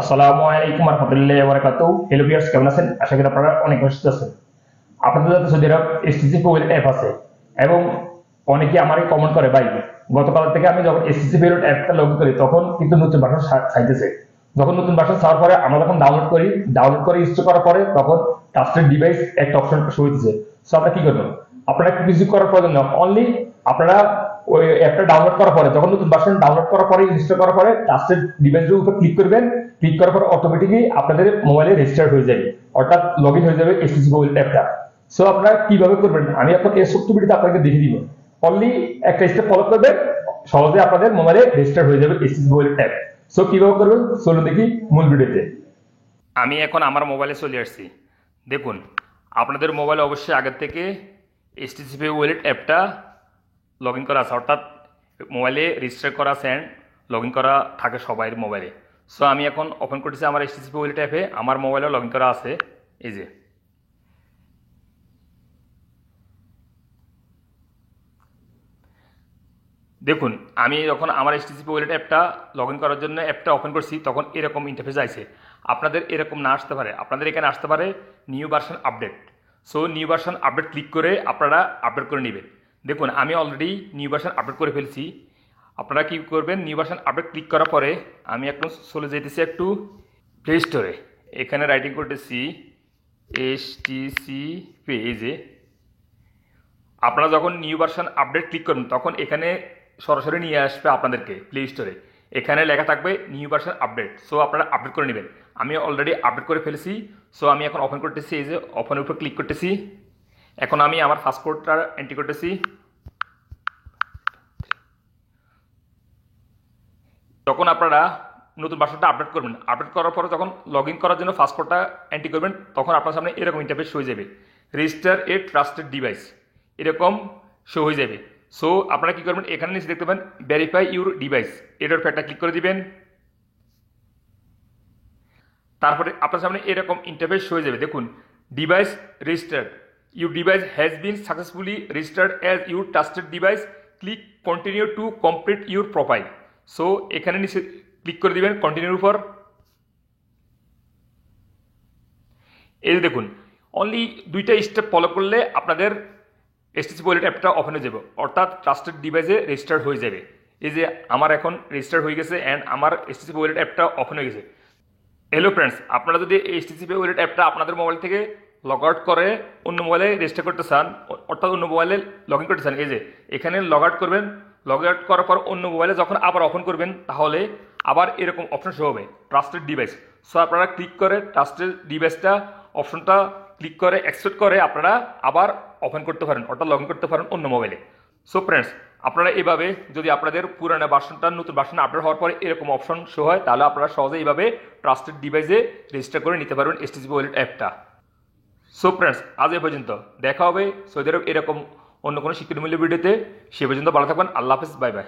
আসসালামু আলাইকুম রহমতুল্লাহি ওয়া বারাকাতুহু। হ্যালো ভিউয়ার্স, কেমন আছেন? আশা করি আপনারা অনেক সুস্থ আছেন। আপনাদের যাতে সৌদি আরব এসটিসি পেমেন্ট অ্যাপ আছে এবং অনেকে আমাকে কমেন্ট করে, ভাই গতকাল থেকে আমি যখন এসটিসি পেমেন্ট অ্যাপটা লগ ইন করি তখন কিন্তু নতুন ভার্সন চাইতেছে। যখন নতুন ভার্সন চাওয়ার পরে আমরা যখন ডাউনলোড করে ইনস্টল করার পরে তখন ট্রাস্টেড ডিভাইস একটা অপশন শো হইতেছে। সো আমরা কি করবো? আপনারা কিছু করার প্রয়োজন না, অনলি আপনারা ওই অ্যাপটা ডাউনলোড করার পরে যখন নতুন ভার্সন ডাউনলোড করার পরে ইনস্টল করার পরে ট্রাস্টেড ডিভাইসের উপর ক্লিক করবেন। ক্লিক করার পর অটোমেটিকলি আপনাদের মোবাইলে রেজিস্টার হয়ে যাবে, অর্থাৎ লগ ইন হয়ে যাবে এসটিসি মোবাইল অ্যাপটা। সো আপনারা কিভাবে করবেন আমি এখন এই ছোট্ট ভিডিওতে আপনাকে দেখিয়ে দিব। অনলি একটা স্টেপ ফলো করবেন, সহজে আপনাদের মোবাইলে রেজিস্টার হয়ে যাবে এসটিসি মোবাইল অ্যাপ। সো কিভাবে করবেন চলুন দেখি মূল ভিডিওতে। আমি এখন আমার মোবাইলে চলে আসছি। দেখুন, আপনাদের মোবাইলে অবশ্যই আগের থেকে এইচটিসি ওয়ালেট অ্যাপটা লগ ইন করা আছে, অর্থাৎ মোবাইলে রেজিস্টার করা আছে অ্যান্ড লগ ইন করা থাকে সবাই মোবাইলে। সো আমি এখন ওপেন করতেছি আমার এইচটিসি ওয়ালেট অ্যাপে, আমার মোবাইলেও লগ ইন করা আছে। এই যে দেখুন, আমি যখন আমার এইচটিসি ওয়ালেট অ্যাপটা লগ ইন করার জন্য অ্যাপটা ওপেন করছি তখন এরকম ইন্টারফেস আছে। আপনাদের এরকম না আসতে পারে, আপনাদের এখানে আসতে পারে new version update. So new version update click করে আপনারা আপডেট করে নেবেন। দেখুন, আমি অলরেডি নিউ ভার্সন আপডেট করে ফেলছি। আপনারা কি করবেন? নিউ ভার্সন আপডেট ক্লিক করার পরে আমি এখন চলে যেতেছি একটু প্লে স্টোরে। এখানে রাইটিং করতেছি এইচটিসি পেজে। আপনারা যখন নিউ ভার্সন আপডেট ক্লিক করবেন তখন এখানে সরাসরি নিয়ে আসবে আপনাদেরকে প্লে স্টোরে। এখানে লেখা থাকবে নিউ ভার্সন আপডেট। সো আপনারা আপডেট করে নেবেন। আমি অলরেডি আপডেট করে ফেলেছি। সো আমি এখন ওপেন করতেছি, এই যে ওপেনের উপর ক্লিক করতেছি। এখন আমি আমার পাসপোর্টটা এন্ট্রি করতেছি। যখন আপনারা নতুন ভার্সনটা আপডেট করবেন, আপডেট করার পরে যখন লগ ইন করার জন্য পাসপোর্টটা এন্ট্রি করবেন তখন আপনার সামনে এরকম ইন্টারফেস হয়ে যাবে, রেজিস্টার এ ট্রাস্টেড ডিভাইস, এরকম শো হয়ে যাবে। সো আপনারা কি করবেন? এখানে নিচে দেখতে পাবেন ভেরিফাই ইউর ডিভাইস, এটার উপর একটা ক্লিক করে দিবেন। তারপরে আপনার সামনে এরকম ইন্টারফেস হয়ে যাবে। দেখুন, device registered, your device has been successfully registered as your trusted device, click continue to complete your profile. So এখানে নিচে ক্লিক করে দিবেন কন্টিনিউর উপর। এই যে দেখুন, অনলি দুইটা স্টেপ ফলো করলে আপনাদের এসটিসি ওয়ালেট অ্যাপটা ওপেন হয়ে যাবে, অর্থাৎ ট্রাস্টেড ডিভাইসে রেজিস্টার হয়ে যাবে। এই যে আমার এখন রেজিস্টার হয়ে গেছে অ্যান্ড আমার এসটিসি ওয়ালেট অ্যাপটা ওপেন হয়ে গেছে। হ্যালো ফ্রেন্ডস, আপনারা যদি এই এইচটিসি ওয়ালেট অ্যাপটা আপনাদের মোবাইল থেকে লগ আউট করে অন্য মোবাইলে রেজিস্টার করতে চান, অর্থাৎ অন্য মোবাইলে লগ ইন করতে চান, এই যে এখানে লগ আউট করবেন। লগ আউট করার পর অন্য মোবাইলে যখন আবার ওপেন করবেন তাহলে আবার এরকম অপশন শো হবে ট্রাস্টেড ডিভাইস। সো আপনারা ক্লিক করে ট্রাস্টেড ডিভাইসটা অপশনটা ক্লিক করে অ্যাকসেপ্ট করে আপনারা আবার ওপেন করতে পারেন, অর্থাৎ লগ ইন করতে পারেন অন্য মোবাইলে। সো ফ্রেন্ডস, আপনারা এইভাবে যদি আপনাদের পুরানো ভার্সনটা নতুন ভার্সন আপডেট হওয়ার পরে এরকম অপশন শো হয় তাহলে আপনারা সহজে এইভাবে ট্রাস্টেড ডিভাইসে রেজিস্টার করে নিতে পারবেন এসটিসি ওয়ালেট অ্যাপটা। সো ফ্রেন্ডস, আজ এ পর্যন্ত। দেখা হবে সৌদি আরব এরকম অন্য কোনো শিক্ষামূল্য ভিডিওতে। সে পর্যন্ত ভালো থাকবেন। আল্লাহ হাফেজ, বাই বাই।